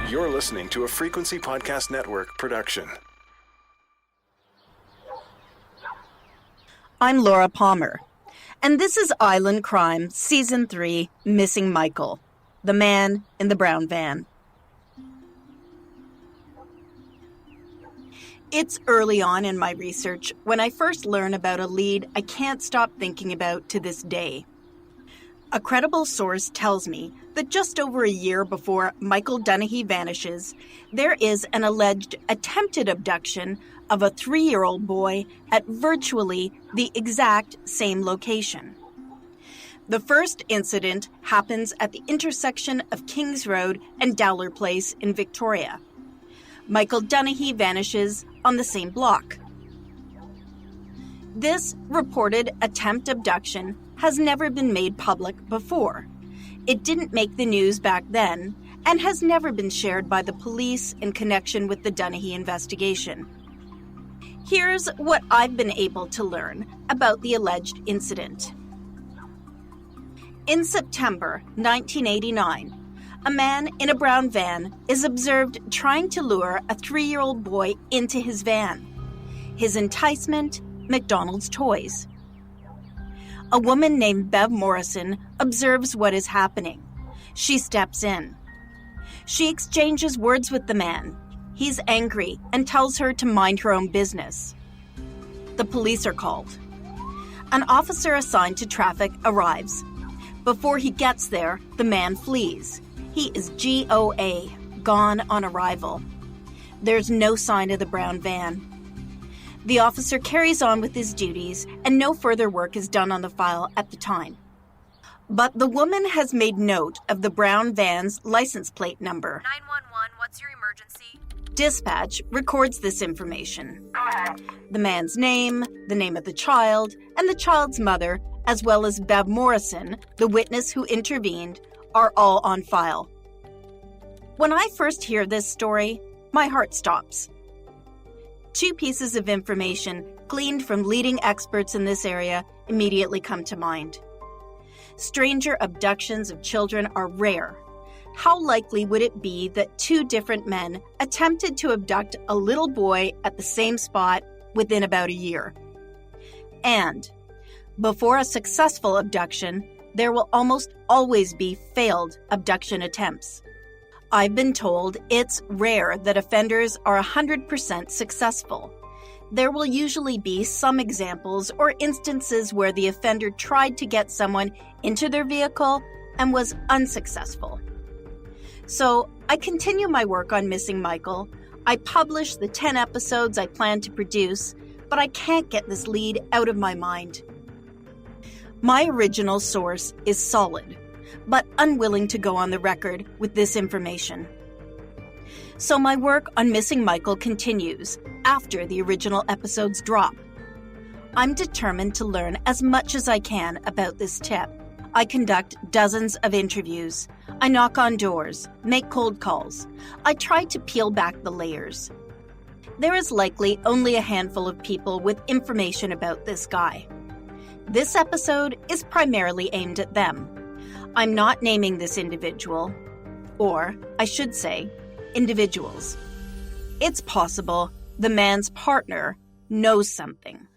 You're listening to a Frequency Podcast Network production. I'm Laura Palmer, and this is Island Crime, Season 3, Missing Michael, the man in the brown van. It's early on in my research when I first learn about a lead I can't stop thinking about to this day. A credible source tells me that just over a year before Michael Dunahee vanishes, there is an alleged attempted abduction of a 3-year-old boy at virtually the exact same location. The first incident happens at the intersection of Kings Road and Dowler Place in Victoria. Michael Dunahee vanishes on the same block. This reported attempt abduction has never been made public before. It didn't make the news back then and has never been shared by the police in connection with the Dunahee investigation. Here's what I've been able to learn about the alleged incident. In September 1989, a man in a brown van is observed trying to lure a 3-year-old boy into his van. His enticement, McDonald's toys. A woman named Bev Morrison observes what is happening. She steps in. She exchanges words with the man. He's angry and tells her to mind her own business. The police are called. An officer assigned to traffic arrives. Before he gets there, the man flees. He is GOA, gone on arrival. There's no sign of the brown van. The officer carries on with his duties, and no further work is done on the file at the time. But the woman has made note of the brown van's license plate number. 911, what's your emergency? Dispatch records this information. The man's name, the name of the child, and the child's mother, as well as Bev Morrison, the witness who intervened, are all on file. When I first hear this story, my heart stops. 2 pieces of information gleaned from leading experts in this area immediately come to mind. Stranger abductions of children are rare. How likely would it be that 2 different men attempted to abduct a little boy at the same spot within about a year? And before a successful abduction, there will almost always be failed abduction attempts. I've been told it's rare that offenders are 100% successful. There will usually be some examples or instances where the offender tried to get someone into their vehicle and was unsuccessful. So I continue my work on Missing Michael. I publish the 10 episodes I plan to produce, but I can't get this lead out of my mind. My original source is solid, but unwilling to go on the record with this information. So my work on Missing Michael continues after the original episodes drop. I'm determined to learn as much as I can about this tip. I conduct dozens of interviews. I knock on doors, make cold calls. I try to peel back the layers. There is likely only a handful of people with information about this guy. This episode is primarily aimed at them. I'm not naming this individual, or I should say, individuals. It's possible the man's partner knows something.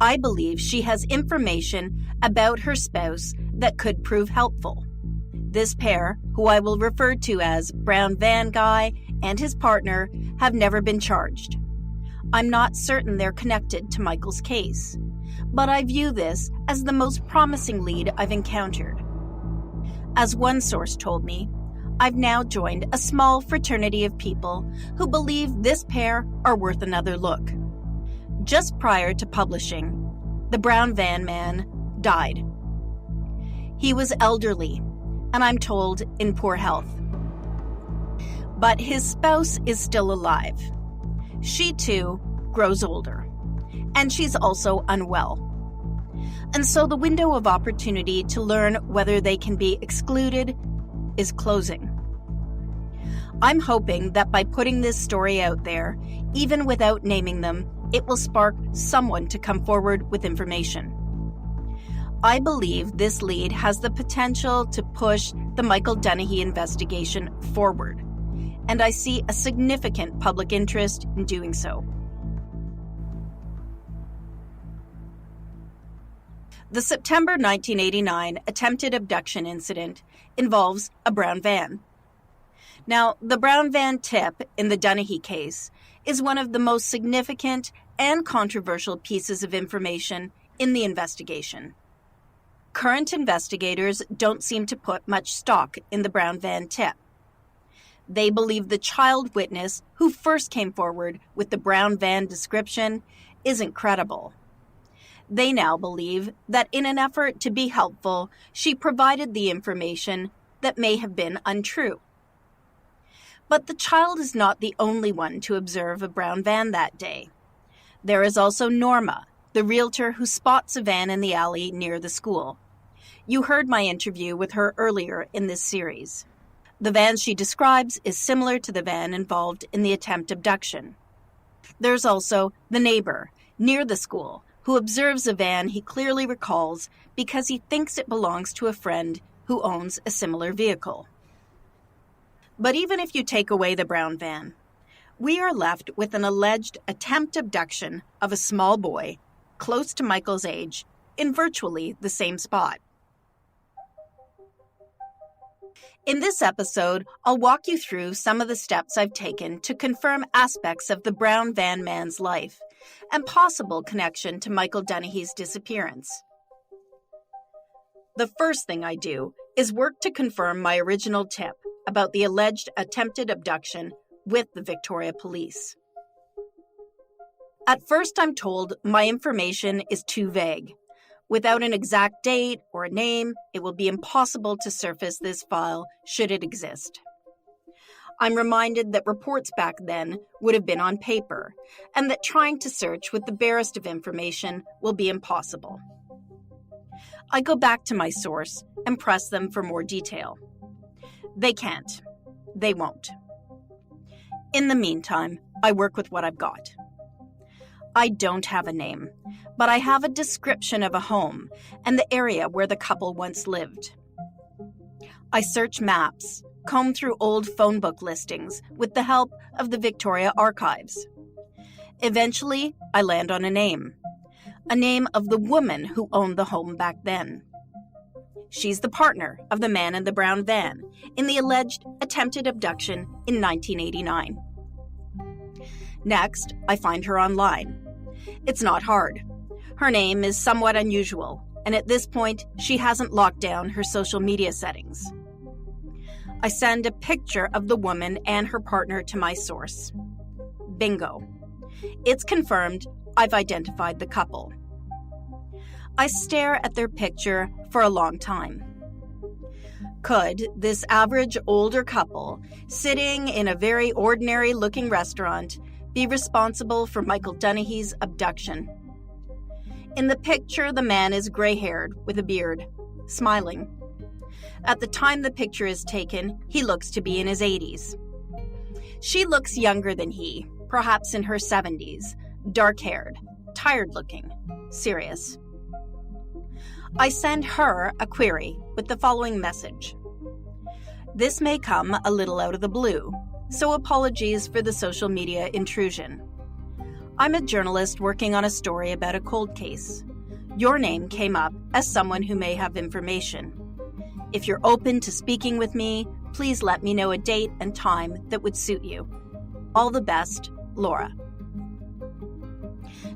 I believe she has information about her spouse that could prove helpful. This pair, who I will refer to as Brown Van Guy and his partner, have never been charged. I'm not certain they're connected to Michael's case, but I view this as the most promising lead I've encountered. As one source told me, I've now joined a small fraternity of people who believe this pair are worth another look. Just prior to publishing, the brown van man died. He was elderly, and I'm told in poor health. But his spouse is still alive. She too grows older, and she's also unwell. And so the window of opportunity to learn whether they can be excluded is closing. I'm hoping that by putting this story out there, even without naming them, it will spark someone to come forward with information. I believe this lead has the potential to push the Michael Dunahee investigation forward, and I see a significant public interest in doing so. The September 1989 attempted abduction incident involves a brown van. Now, the brown van tip in the Dunahee case is one of the most significant and controversial pieces of information in the investigation. Current investigators don't seem to put much stock in the brown van tip. They believe the child witness who first came forward with the brown van description isn't credible. They now believe that in an effort to be helpful, she provided the information that may have been untrue. But the child is not the only one to observe a brown van that day. There is also Norma, the realtor who spots a van in the alley near the school. You heard my interview with her earlier in this series. The van she describes is similar to the van involved in the attempt abduction. There's also the neighbor near the school who observes a van he clearly recalls because he thinks it belongs to a friend who owns a similar vehicle. But even if you take away the brown van, we are left with an alleged attempt abduction of a small boy close to Michael's age in virtually the same spot. In this episode, I'll walk you through some of the steps I've taken to confirm aspects of the brown van man's life and possible connection to Michael Dunahee's disappearance. The first thing I do is work to confirm my original tip about the alleged attempted abduction with the Victoria Police. At first, I'm told my information is too vague. Without an exact date or a name, it will be impossible to surface this file should it exist. I'm reminded that reports back then would have been on paper, and that trying to search with the barest of information will be impossible. I go back to my source and press them for more detail. They can't. They won't. In the meantime, I work with what I've got. I don't have a name, but I have a description of a home and the area where the couple once lived. I search maps, comb through old phone book listings with the help of the Victoria Archives. Eventually, I land on a name of the woman who owned the home back then. She's the partner of the man in the brown van in the alleged attempted abduction in 1989. Next, I find her online. It's not hard. Her name is somewhat unusual, and at this point, she hasn't locked down her social media settings. I send a picture of the woman and her partner to my source. Bingo. It's confirmed I've identified the couple. I stare at their picture for a long time. Could this average older couple, sitting in a very ordinary-looking restaurant, be responsible for Michael Dunahee's abduction? In the picture, the man is gray-haired with a beard, smiling. At the time the picture is taken, he looks to be in his 80s. She looks younger than he, perhaps in her 70s, dark-haired, tired-looking, serious. I send her a query with the following message. This may come a little out of the blue, so apologies for the social media intrusion. I'm a journalist working on a story about a cold case. Your name came up as someone who may have information. If you're open to speaking with me, please let me know a date and time that would suit you. All the best, Laura.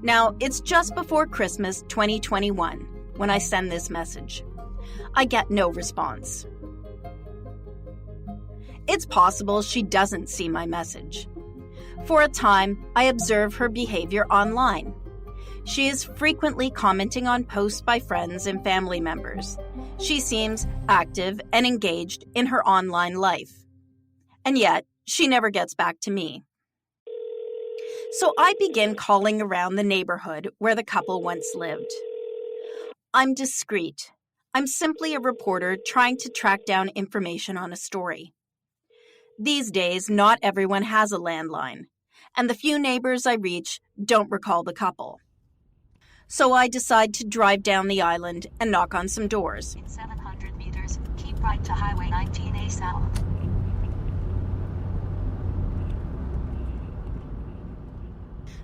Now, it's just before Christmas 2021 when I send this message. I get no response. It's possible she doesn't see my message. For a time, I observe her behavior online. She is frequently commenting on posts by friends and family members. She seems active and engaged in her online life. And yet, she never gets back to me. So I begin calling around the neighborhood where the couple once lived. I'm discreet. I'm simply a reporter trying to track down information on a story. These days, not everyone has a landline, and the few neighbors I reach don't recall the couple. So I decide to drive down the island and knock on some doors. In 700 meters, keep right to Highway 19A south.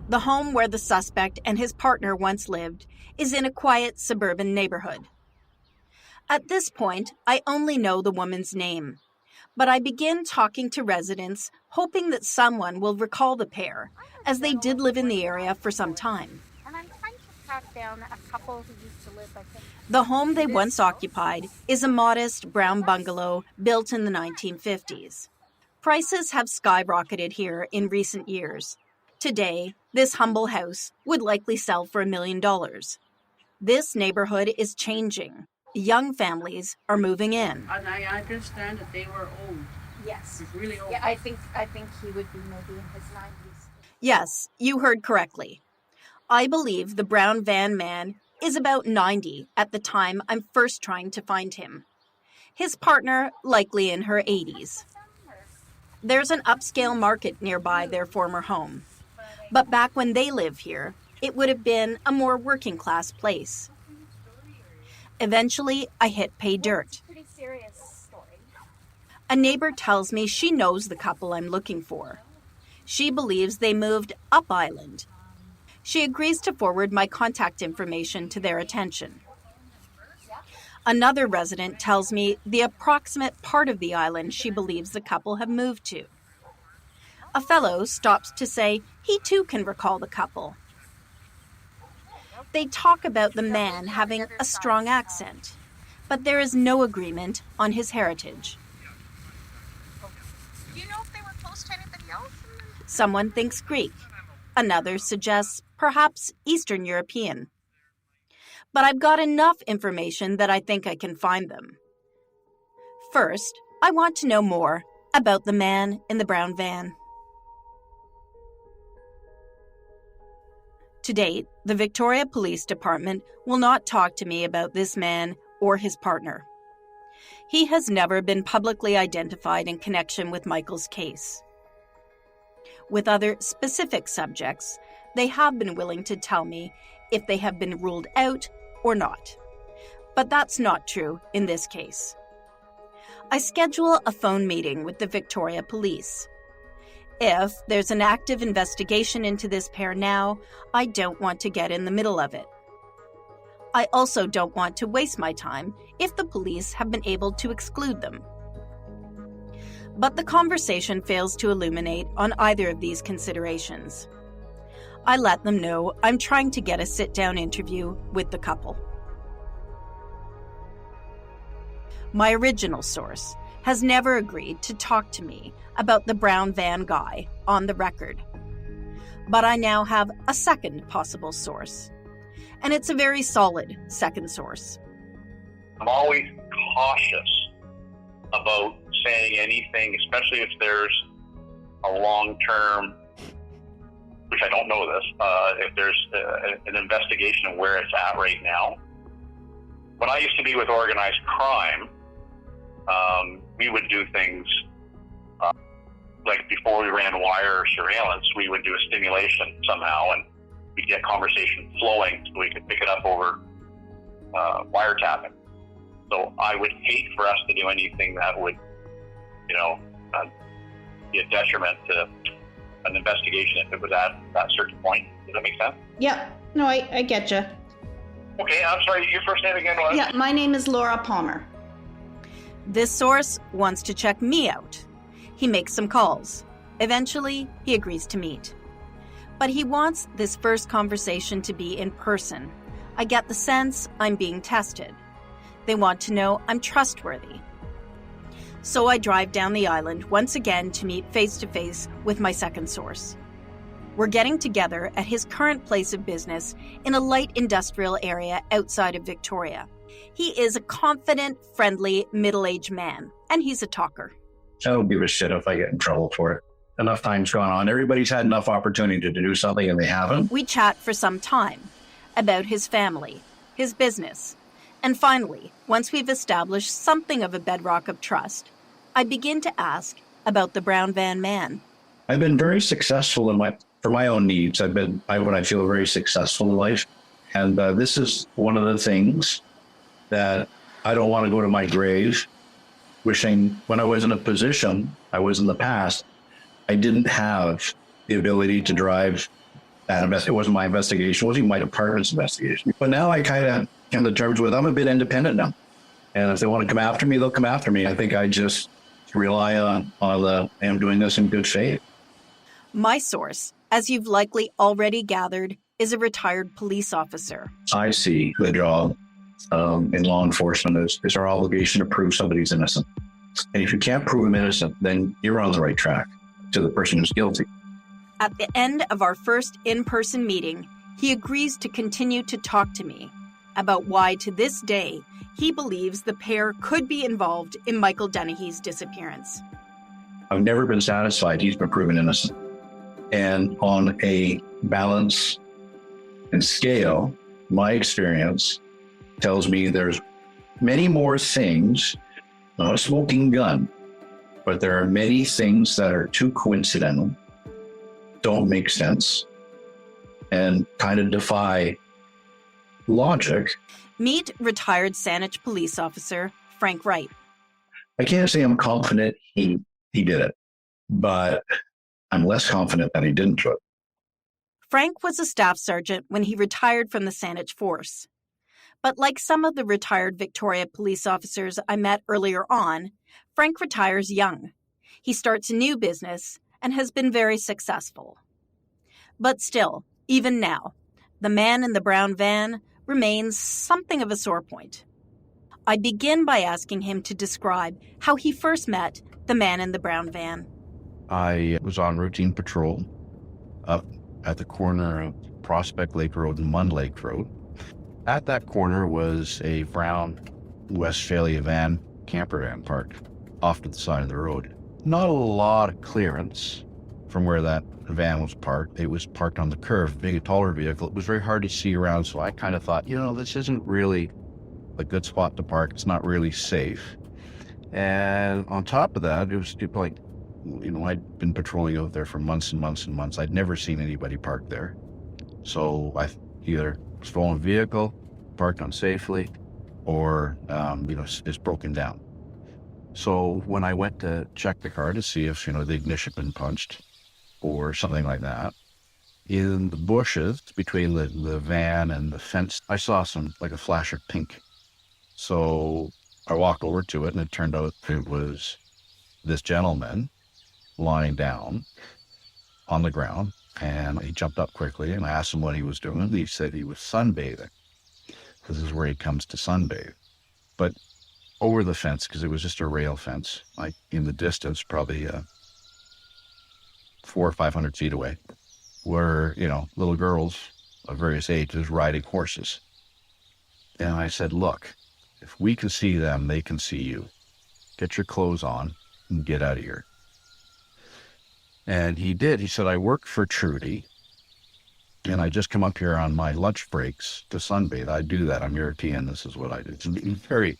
The home where the suspect and his partner once lived is in a quiet suburban neighborhood. At this point, I only know the woman's name, but I begin talking to residents, hoping that someone will recall the pair, as they did live in the area for some time. And I'm trying to track down a couple who used to live, I think. The home they once occupied is a modest brown bungalow built in the 1950s. Prices have skyrocketed here in recent years. Today, this humble house would likely sell for $1 million. This neighborhood is changing. Young families are moving in. And I understand that they were old. Yes. Really old. Yeah, I think he would be maybe in his 90s. Yes, you heard correctly. I believe the brown van man is about 90 at the time I'm first trying to find him. His partner likely in her 80s. There's an upscale market nearby their former home. But back when they lived here, it would have been a more working-class place. Eventually, I hit pay dirt. Pretty serious story. A neighbor tells me she knows the couple I'm looking for. She believes they moved up island. She agrees to forward my contact information to their attention. Another resident tells me the approximate part of the island she believes the couple have moved to. A fellow stops to say he too can recall the couple. They talk about the man having a strong accent, but there is no agreement on his heritage. Do you know if they were close to anybody else? Someone thinks Greek. Another suggests perhaps Eastern European. But I've got enough information that I think I can find them. First, I want to know more about the man in the brown van. To date, the Victoria Police Department will not talk to me about this man or his partner. He has never been publicly identified in connection with Michael's case. With other specific subjects, they have been willing to tell me if they have been ruled out or not. But that's not true in this case. I schedule a phone meeting with the Victoria Police. If there's an active investigation into this pair now, I don't want to get in the middle of it. I also don't want to waste my time if the police have been able to exclude them. But the conversation fails to illuminate on either of these considerations. I let them know I'm trying to get a sit-down interview with the couple. My original source has never agreed to talk to me about the brown van guy on the record. But I now have a second possible source, and it's a very solid second source. I'm always cautious about saying anything, especially if there's a long-term, which I don't know this, if there's an investigation of where it's at right now. When I used to be with organized crime, we would do things like before we ran wire surveillance, we would do a stimulation somehow, and we'd get conversation flowing so we could pick it up over wiretapping. So I would hate for us to do anything that would, be a detriment to an investigation if it was at that certain point. Does that make sense? Yeah, no, I get you. Okay, I'm sorry, your first name again was? Yeah, my name is Laura Palmer. This source wants to check me out. He makes some calls. Eventually, he agrees to meet. But he wants this first conversation to be in person. I get the sense I'm being tested. They want to know I'm trustworthy. So I drive down the island once again to meet face-to-face with my second source. We're getting together at his current place of business in a light industrial area outside of Victoria. He is a confident, friendly, middle-aged man, and he's a talker. I don't give a shit if I get in trouble for it. Enough time's gone on. Everybody's had enough opportunity to do something and they haven't. We chat for some time about his family, his business, and finally, once we've established something of a bedrock of trust, I begin to ask about the brown van man. I've been very successful for my own needs. I feel very successful in life. And this is one of the things that I don't want to go to my grave wishing when I was in a position I was in the past, I didn't have the ability to drive that it wasn't my investigation, it wasn't even my department's investigation. But now I kind of come to terms with I'm a bit independent now. And if they want to come after me, they'll come after me. I think I just rely on I'm doing this in good faith. My source, as you've likely already gathered, is a retired police officer. I see the job in law enforcement is our obligation to prove somebody's innocent. And if you can't prove them innocent, then you're on the right track to the person who's guilty. At the end of our first in-person meeting, he agrees to continue to talk to me about why, to this day, he believes the pair could be involved in Michael Dunahee's disappearance. I've never been satisfied he's been proven innocent. And on a balance and scale, my experience tells me there's many more things, not a smoking gun, but there are many things that are too coincidental, don't make sense, and kind of defy logic. Meet retired Saanich police officer Frank Wright. I can't say I'm confident he did it, but I'm less confident that he didn't do it. Frank was a staff sergeant when he retired from the Saanich force. But like some of the retired Victoria police officers I met earlier on, Frank retires young. He starts a new business and has been very successful. But still, even now, the man in the brown van remains something of a sore point. I begin by asking him to describe how he first met the man in the brown van. I was on routine patrol up at the corner of Prospect Lake Road and Mund Lake Road. At that corner was a brown Westphalia van, camper van parked off to the side of the road. Not a lot of clearance from where that van was parked. It was parked on the curve, being a taller vehicle. It was very hard to see around, so I kind of thought, this isn't really a good spot to park. It's not really safe. And on top of that, it was like, I'd been patrolling out there for months and months and months. I'd never seen anybody park there. So I either stolen vehicle, parked unsafely, or, it's broken down. So when I went to check the car to see if, the ignition had been punched or something like that, in the bushes between the van and the fence, I saw a flash of pink. So I walked over to it, and it turned out it was this gentleman lying down on the ground, and he jumped up quickly, and I asked him what he was doing. He said he was sunbathing. This is where he comes to sunbathe. But over the fence, because it was just a rail fence, like in the distance, probably 400 or 500 feet away, were, little girls of various ages riding horses. And I said, look, if we can see them, they can see you. Get your clothes on and get out of here. And he did. He said, I work for Trudy, and I just come up here on my lunch breaks to sunbathe. I do that. I'm European. This is what I do. He's very,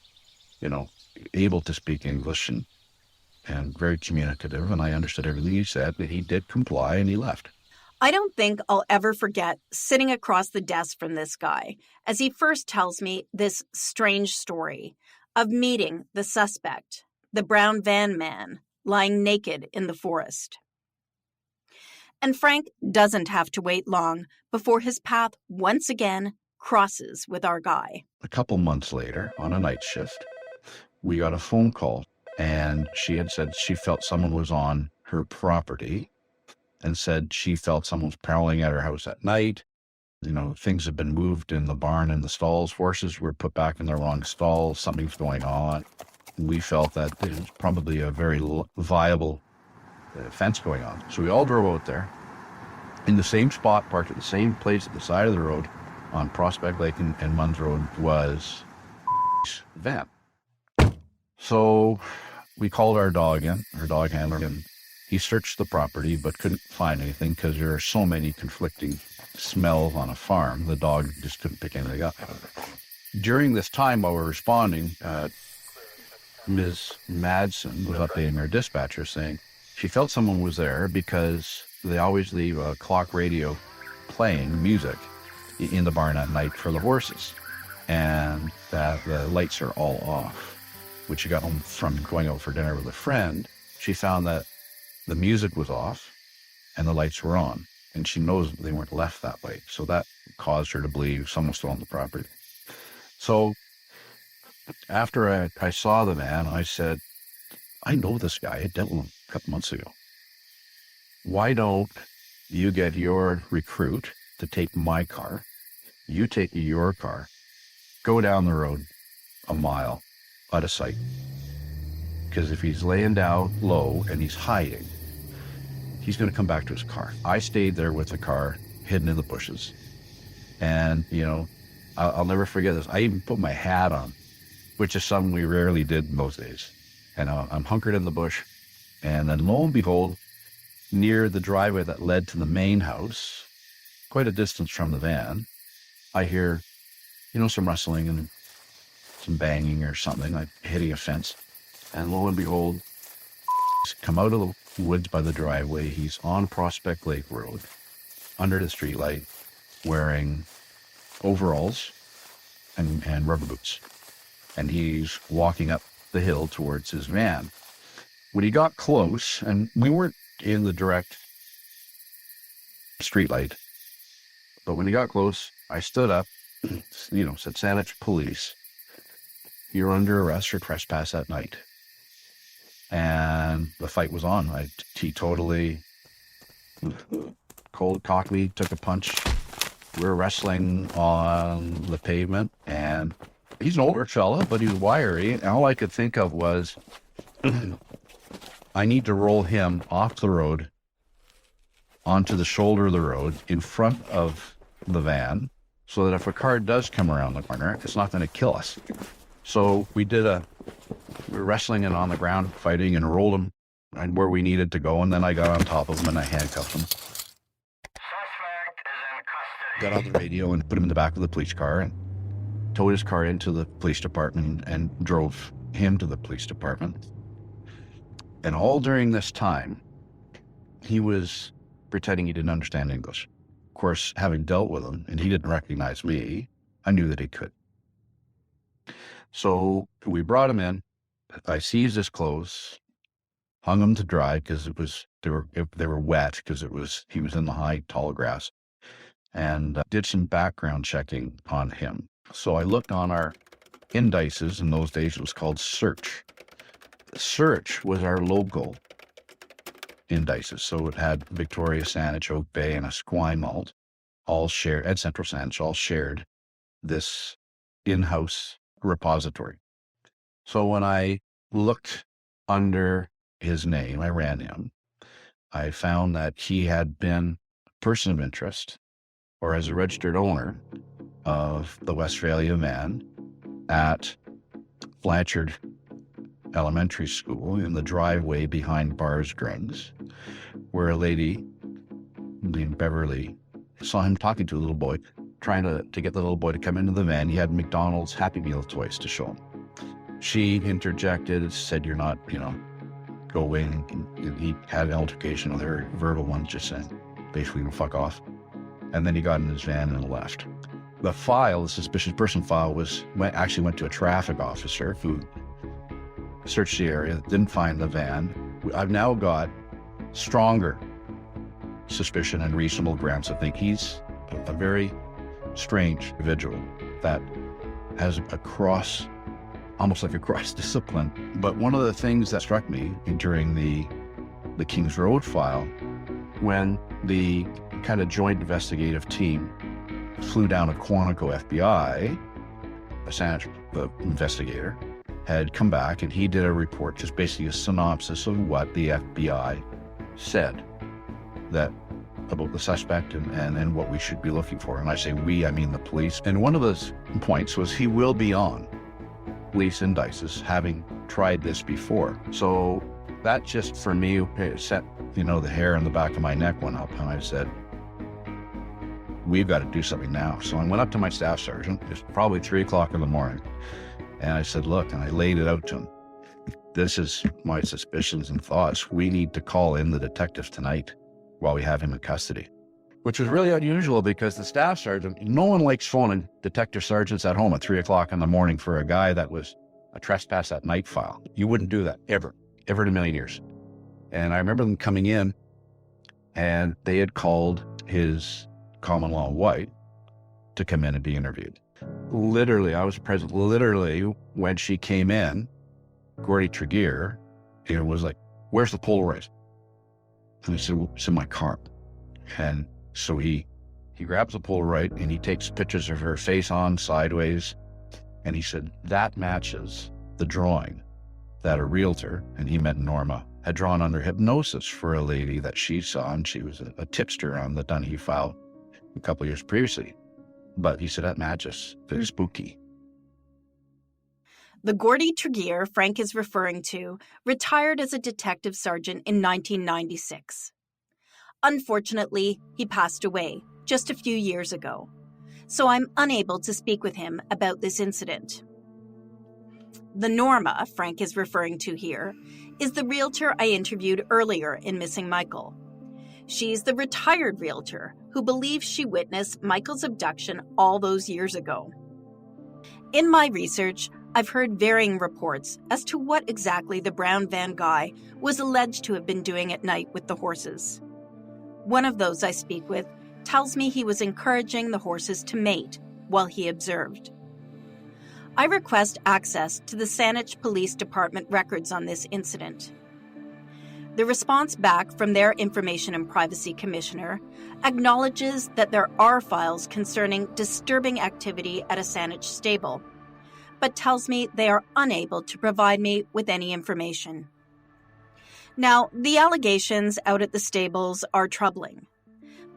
able to speak English and very communicative, and I understood everything he said, but he did comply, and he left. I don't think I'll ever forget sitting across the desk from this guy as he first tells me this strange story of meeting the suspect, the brown van man, lying naked in the forest. And Frank doesn't have to wait long before his path once again crosses with our guy. A couple months later, on a night shift, we got a phone call, and she had said she felt someone was on her property and said she felt someone was prowling at her house at night. Things have been moved in the barn and the stalls. Horses were put back in their wrong stalls. Something's going on. We felt that it was probably a very viable fence going on. So we all drove out there in the same spot, parked at the same place at the side of the road on Prospect Lake and Mund Road was van. So we called our dog handler, and he searched the property but couldn't find anything because there are so many conflicting smells on a farm. The dog just couldn't pick anything up. During this time while we're responding, Ms. Madsen was updating our dispatcher saying she felt someone was there because they always leave a clock radio playing music in the barn at night for the horses, and that the lights are all off. When she got home from going out for dinner with a friend, she found that the music was off and the lights were on, and she knows they weren't left that way. So that caused her to believe someone was still on the property. So after I saw the man, I said, I know this guy. I dealt with him a couple months ago. Why don't you get your recruit to take my car? You take your car, go down the road a mile out of sight. Because if he's laying down low and he's hiding, he's going to come back to his car. I stayed there with the car hidden in the bushes. And, you know, I'll never forget this. I even put my hat on, which is something we rarely did in those days. And I'm hunkered in the bush. And then lo and behold, near the driveway that led to the main house, quite a distance from the van, I hear, you know, some rustling and some banging or something, like hitting a fence. And lo and behold, he's come out of the woods by the driveway. He's on Prospect Lake Road, under the streetlight, wearing overalls and rubber boots. And he's walking up the hill towards his van. When he got close, and we weren't in the direct streetlight, but when he got close, I stood up, you know, said, Saanich Police, you're under arrest for trespass at night. And the fight was on. He totally cold cocked me, took a punch. We were wrestling on the pavement, and he's an older fella, but he was wiry. And all I could think of was, I need to roll him off the road onto the shoulder of the road in front of the van, so that if a car does come around the corner, it's not going to kill us. So we were wrestling and on the ground, fighting, and rolled him and where we needed to go. And then I got on top of him and I handcuffed him. Got on the radio and put him in the back of the police car and towed his car into the police department and drove him to the police department. And all during this time, he was pretending he didn't understand English. Of course, having dealt with him and he didn't recognize me, I knew that he could. So we brought him in. I seized his clothes, hung him to dry because they were wet because he was in the high tall grass, and did some background checking on him. So I looked on our indices. In those days, it was called Search. Search was our local indices. So it had Victoria, Saanich, Oak Bay, and Esquimalt, all shared, and Central Saanich, all shared this in-house repository. So when I looked under his name, I ran him, I found that he had been a person of interest, or as a registered owner of the Westphalia van at Blanchard Elementary School in the driveway behind Bars Grings, where a lady named Beverly saw him talking to a little boy, trying to get the little boy to come into the van. He had McDonald's Happy Meal toys to show him. She interjected, said, you're not, go away. And he had an altercation with her, verbal one, just saying, basically, fuck off. And then he got in his van and left. The file, the suspicious person file, actually went to a traffic officer who searched the area, didn't find the van. I've now got stronger suspicion and reasonable grounds to think he's a very strange individual that has almost like a cross discipline. But one of the things that struck me during the Kings Road file, when the kind of joint investigative team flew down to Quantico FBI, the investigator had come back and he did a report, just basically a synopsis of what the FBI said about the suspect and what we should be looking for. And I say we, I mean the police. And one of those points was he will be on police indices, having tried this before. So that just, for me, set, the hair on the back of my neck went up, and I said, we've got to do something now. So I went up to my staff sergeant, it's probably 3 o'clock in the morning, and I said, look, and I laid it out to him. This is my suspicions and thoughts. We need to call in the detectives tonight while we have him in custody. which was really unusual because the staff sergeant, no one likes phoning detective sergeants at home at 3 o'clock in the morning for a guy that was a trespass at night file. You wouldn't do that ever in a million years. And I remember them coming in and they had called his common law wife to come in and be interviewed. Literally, I was present literally when she came in, Gordy Tregear, it was like, "Where's the Polaroid?" And I said, "Well, it's in my car." And so he grabs the Polaroid and he takes pictures of her face on, sideways. And he said, "That matches the drawing that a realtor," and he meant Norma, had drawn under hypnosis for a lady that she saw, and she was a tipster on the Dunahee file a couple of years previously. But he said, "That matches. Very spooky." The Gordy Tregear Frank is referring to retired as a detective sergeant in 1996. Unfortunately, he passed away just a few years ago, so I'm unable to speak with him about this incident. The Norma Frank is referring to here is the realtor I interviewed earlier in Missing Michael. She's the retired realtor who believes she witnessed Michael's abduction all those years ago. In my research, I've heard varying reports as to what exactly the brown van guy was alleged to have been doing at night with the horses. One of those I speak with tells me he was encouraging the horses to mate while he observed. I request access to the Saanich Police Department records on this incident. The response back from their Information and Privacy Commissioner acknowledges that there are files concerning disturbing activity at a Saanich stable, but tells me they are unable to provide me with any information. Now, the allegations out at the stables are troubling,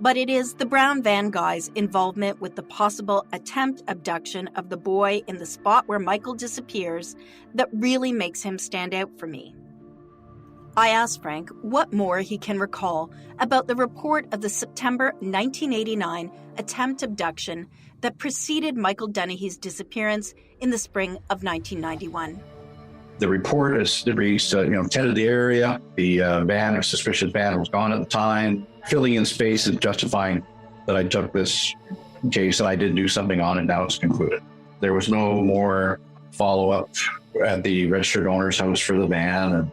but it is the brown van guy's involvement with the possible attempt abduction of the boy in the spot where Michael disappears that really makes him stand out for me. I asked Frank what more he can recall about the report of the September 1989 attempt abduction that preceded Michael Dunahee's disappearance in the spring of 1991. The report is tended the area. The van, a suspicious van, was gone at the time, filling in space and justifying that I took this case and I did do something on it. Now it's concluded. There was no more follow-up at the registered owner's house for the van.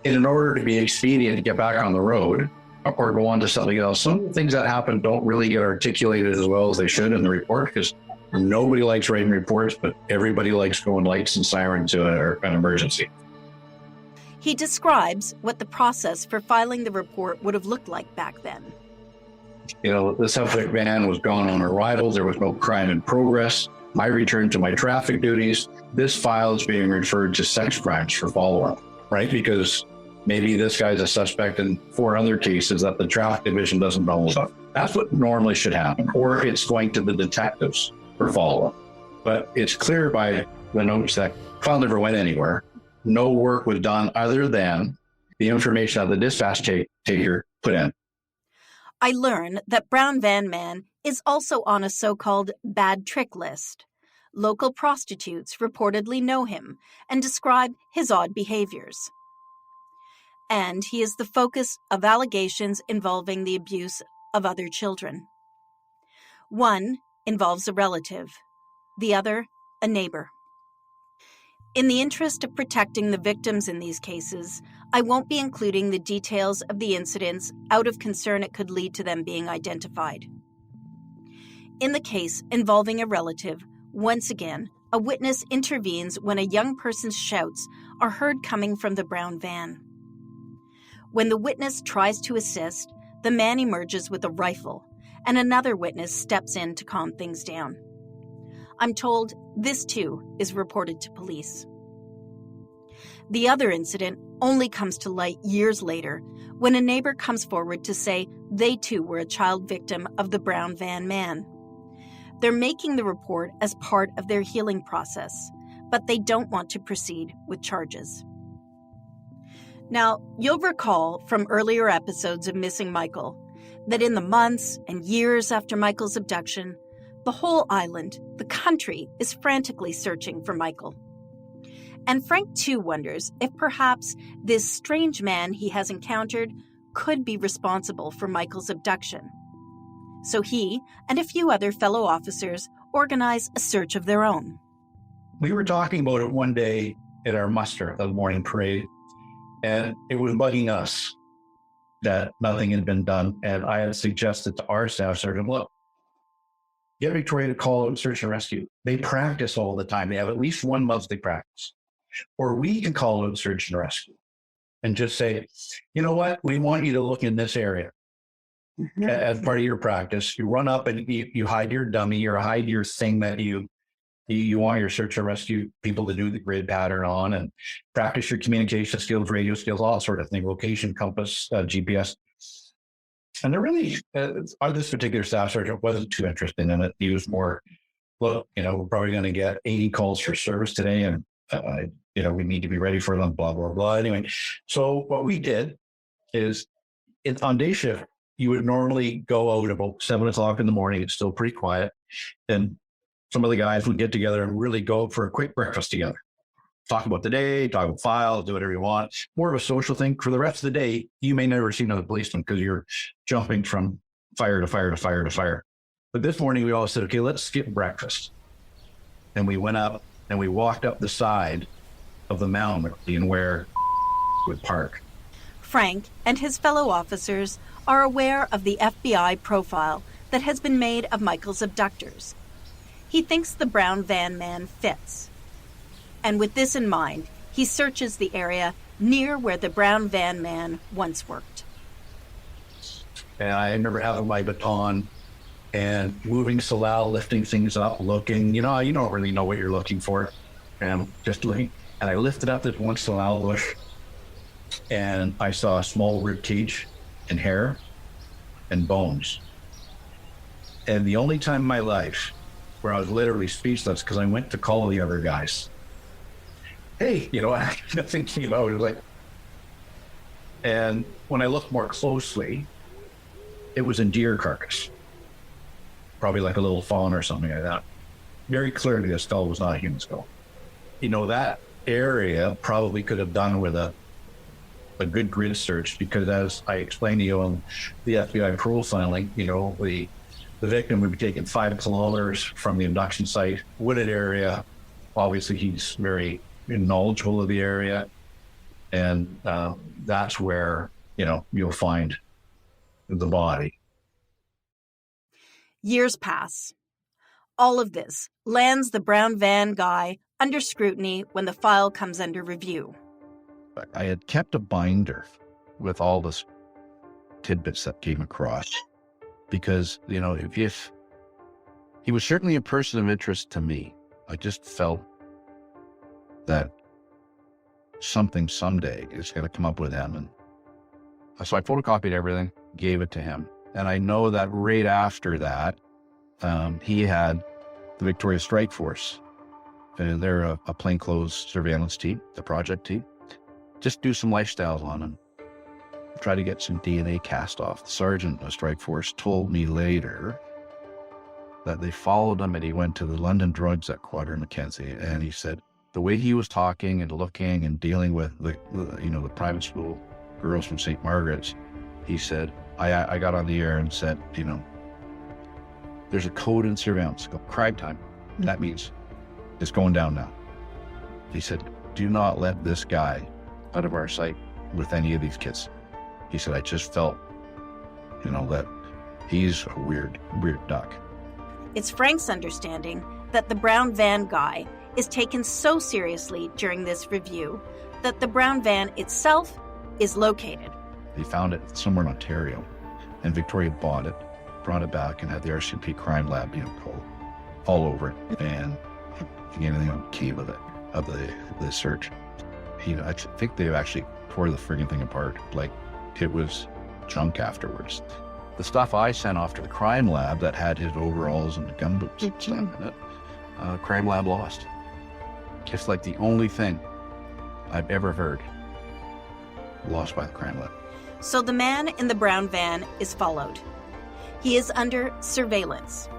And in order to be expedient to get back on the road or go on to something else, some of the things that happen don't really get articulated as well as they should in the report, because nobody likes writing reports, but everybody likes going lights and sirens to an emergency. He describes what the process for filing the report would have looked like back then. The subject van was gone on arrival. There was no crime in progress. I returned to my traffic duties. This file is being referred to sex crimes for follow-up, right? Because maybe this guy's a suspect in 4 other cases that the traffic division doesn't know about. That's what normally should happen. Or it's going to the detectives for follow-up. But it's clear by the notes that file never went anywhere. No work was done other than the information that the dispatch taker put in. I learn that Brown Van Man is also on a so-called bad trick list. Local prostitutes reportedly know him and describe his odd behaviors. And he is the focus of allegations involving the abuse of other children. One involves a relative, the other, a neighbor. In the interest of protecting the victims in these cases, I won't be including the details of the incidents out of concern it could lead to them being identified. In the case involving a relative, once again, a witness intervenes when a young person's shouts are heard coming from the brown van. When the witness tries to assist, the man emerges with a rifle, and another witness steps in to calm things down. I'm told this too is reported to police. The other incident only comes to light years later when a neighbor comes forward to say they too were a child victim of the brown van man. They're making the report as part of their healing process, but they don't want to proceed with charges. Now, you'll recall from earlier episodes of Missing Michael that in the months and years after Michael's abduction, the whole island, the country, is frantically searching for Michael. And Frank too wonders if perhaps this strange man he has encountered could be responsible for Michael's abduction. So he and a few other fellow officers organize a search of their own. We were talking about it one day at our muster, the morning parade, and it was bugging us that nothing had been done. And I had suggested to our staff sergeant, look, get Victoria to call out search and rescue. They practice all the time. They have at least 1 month they practice. Or we can call out search and rescue and just say, you know what, we want you to look in this area as part of your practice. You run up and you hide your dummy or hide your thing that you want your search and rescue people to do the grid pattern on, and practice your communication skills, radio skills, all sort of thing, location, compass, GPS. And they're really, this particular staff sergeant wasn't too interested in it. He was more, look, we're probably going to get 80 calls for service today, and, we need to be ready for them, blah, blah, blah. Anyway, so what we did is on day shift, you would normally go out about 7 o'clock in the morning. It's still pretty quiet. And some of the guys would get together and really go for a quick breakfast together. Talk about the day, talk about files, do whatever you want. More of a social thing. For the rest of the day, you may never see another policeman because you're jumping from fire to fire to fire to fire. But this morning, we all said, okay, let's skip breakfast. And we went up and we walked up the side of the mountain where would park. Frank and his fellow officers are aware of the FBI profile that has been made of Michael's abductors. He thinks the brown van man fits. And with this in mind, he searches the area near where the brown van man once worked. And I remember having my baton and moving Salal, lifting things up, looking, you don't really know what you're looking for. And just looking, and I lifted up this one Salal bush and I saw a small rib cage and hair and bones. And the only time in my life where I was literally speechless, because I went to call the other guys. Hey, nothing came out. It was like, and when I looked more closely, it was a deer carcass, probably like a little fawn or something like that. Very clearly, the skull was not a human skull. That area probably could have done with a good grid search, because as I explained to you on the FBI profiling, the victim would be taken 5 kilometers from the abduction site, wooded area. Obviously, he's very knowledgeable of the area. And that's where, you'll find the body. Years pass. All of this lands the brown van guy under scrutiny when the file comes under review. I had kept a binder with all the tidbits that came across. Because, if he was certainly a person of interest to me, I just felt that something someday is going to come up with him. And so I photocopied everything, gave it to him. And I know that right after that, he had the Victoria Strike Force. And they're a plainclothes surveillance team, the project team. Just do some lifestyles on him. Try to get some DNA cast off. The sergeant of Strike Force told me later that they followed him and he went to the London drugs at Quadra Mackenzie. And he said the way he was talking and looking and dealing with the private school girls from St. Margaret's, he said, I got on the air and said, there's a code in surveillance called crime time. That means it's going down now. He said, do not let this guy out of our sight with any of these kids. He said, I just felt, that he's a weird duck. It's Frank's understanding that the brown van guy is taken so seriously during this review that the brown van itself is located. They found it somewhere in Ontario, and Victoria bought it, brought it back, and had the RCMP crime lab, all over it, and anything came of it, of the search. I think they actually tore the friggin' thing apart. Like, it was junk afterwards. The stuff I sent off to the crime lab that had his overalls and the gun boots and stuff in it, crime lab lost. Just like the only thing I've ever heard lost by the crime lab. So the man in the brown van is followed. He is under surveillance.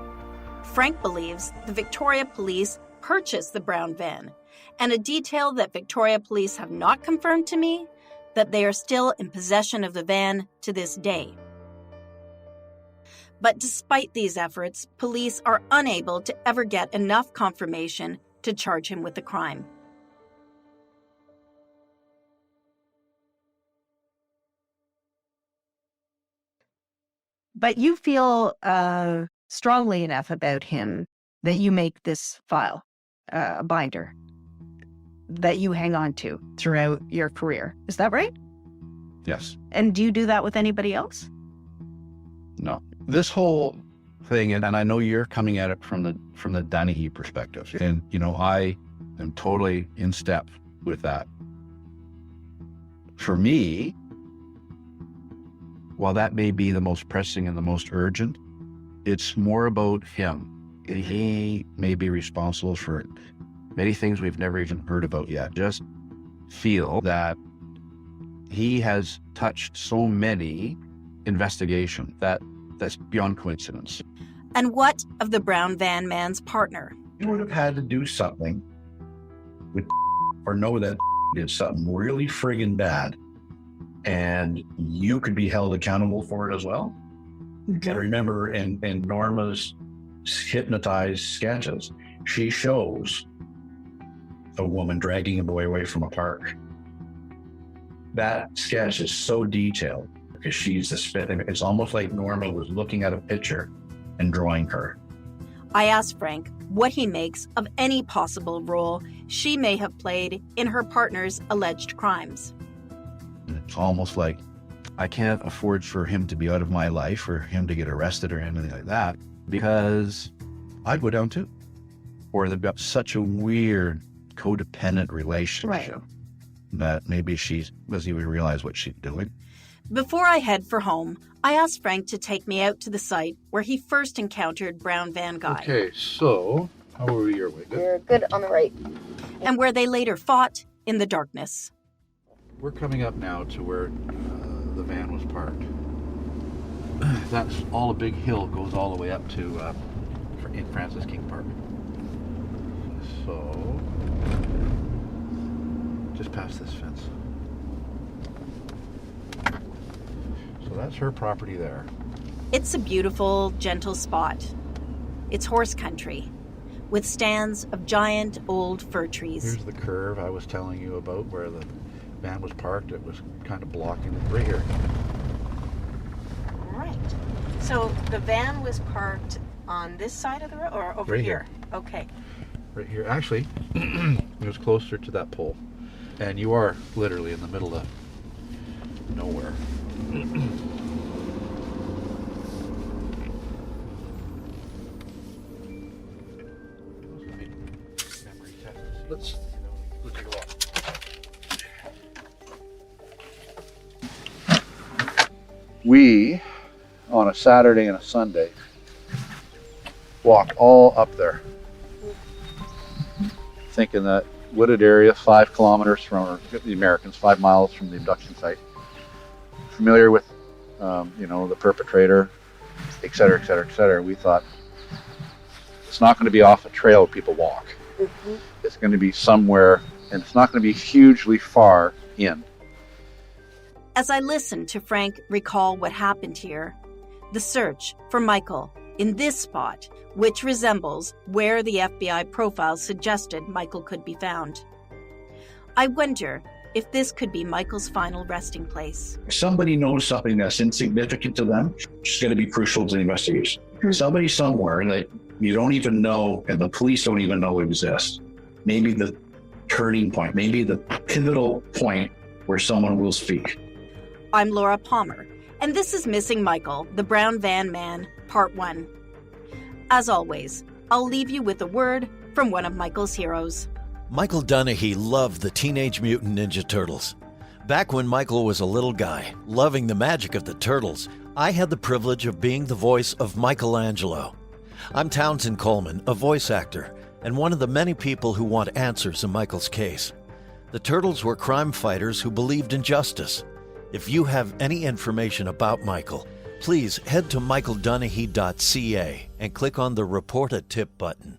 Frank believes the Victoria Police purchased the brown van, and a detail that Victoria Police have not confirmed to me, that they are still in possession of the van to this day. But despite these efforts, police are unable to ever get enough confirmation to charge him with the crime. But you feel strongly enough about him that you make this file, a binder, that you hang on to throughout your career. Is that right? Yes. And do you do that with anybody else? No. This whole thing, and I know you're coming at it from the Dunahee perspective, and I am totally in step with that. For me, while that may be the most pressing and the most urgent, it's more about him. He may be responsible for many things we've never even heard about yet. Just feel that he has touched so many investigations that's beyond coincidence. And what of the brown van man's partner? You would have had to do something with or know that did something really friggin' bad, and you could be held accountable for it as well. Okay. And remember, in Norma's hypnotized sketches, she shows a woman dragging a boy away from a park. That sketch is so detailed because she's the spit. It's almost like Norma was looking at a picture and drawing her. I asked Frank what he makes of any possible role she may have played in her partner's alleged crimes. It's almost like I can't afford for him to be out of my life or him to get arrested or anything like that, because I'd go down too. Or they've got such a weird codependent relationship that maybe she doesn't even realize what she's doing. Before I head for home, I asked Frank to take me out to the site where he first encountered Brown Van Guy. Okay, so how are we your way? Good? You're good on the right. And where they later fought in the darkness. We're coming up now to where the van was parked. That's all a big hill, goes all the way up to in Francis King Park. So, just past this fence. So that's her property there. It's a beautiful, gentle spot. It's horse country, with stands of giant old fir trees. Here's the curve I was telling you about where the van was parked. It was kind of blocking it right here. Right. So the van was parked on this side of the road or over right here? Okay. Right here. Actually, it was closer to that pole. And you are literally in the middle of nowhere. Let's take a walk. We, on a Saturday and a Sunday, walked all up there, thinking that wooded area, 5 kilometers from, or the Americans, 5 miles from the abduction site. Familiar with, the perpetrator, et cetera, et cetera, et cetera. We thought it's not going to be off a trail people walk. Mm-hmm. It's going to be somewhere, and it's not going to be hugely far in. As I listened to Frank recall what happened here, the search for Michael in this spot, which resembles where the FBI profile suggested Michael could be found. I wonder if this could be Michael's final resting place. If somebody knows something that's insignificant to them, it's going to be crucial to the investigation. Somebody somewhere that you don't even know and the police don't even know exists. Maybe the turning point, maybe the pivotal point where someone will speak. I'm Laura Palmer, and this is Missing Michael, the Brown Van Man, Part 1. As always, I'll leave you with a word from one of Michael's heroes. Michael Dunahee loved the Teenage Mutant Ninja Turtles. Back when Michael was a little guy, loving the magic of the turtles, I had the privilege of being the voice of Michelangelo. I'm Townsend Coleman, a voice actor, and one of the many people who want answers in Michael's case. The Turtles were crime fighters who believed in justice. If you have any information about Michael, please head to michaeldunahee.ca and click on the Report a Tip button.